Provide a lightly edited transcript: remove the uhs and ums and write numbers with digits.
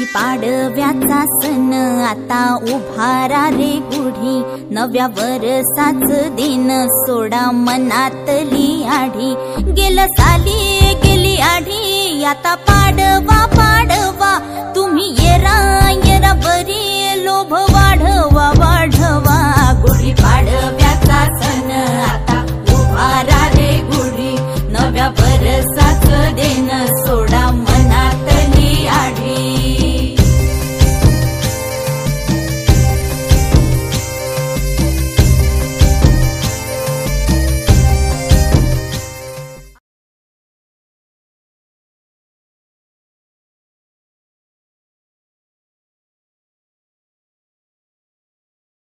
पाडव्याचा सण आता उभारा रे गुढी, नव्या वर्षाच दिन सोडा मनातली आढी। गेलं साली गेली आढी, आता पाडवा पाडवा, तुम्ही येरा येरा बरी लोभ वाढवा वाढवा।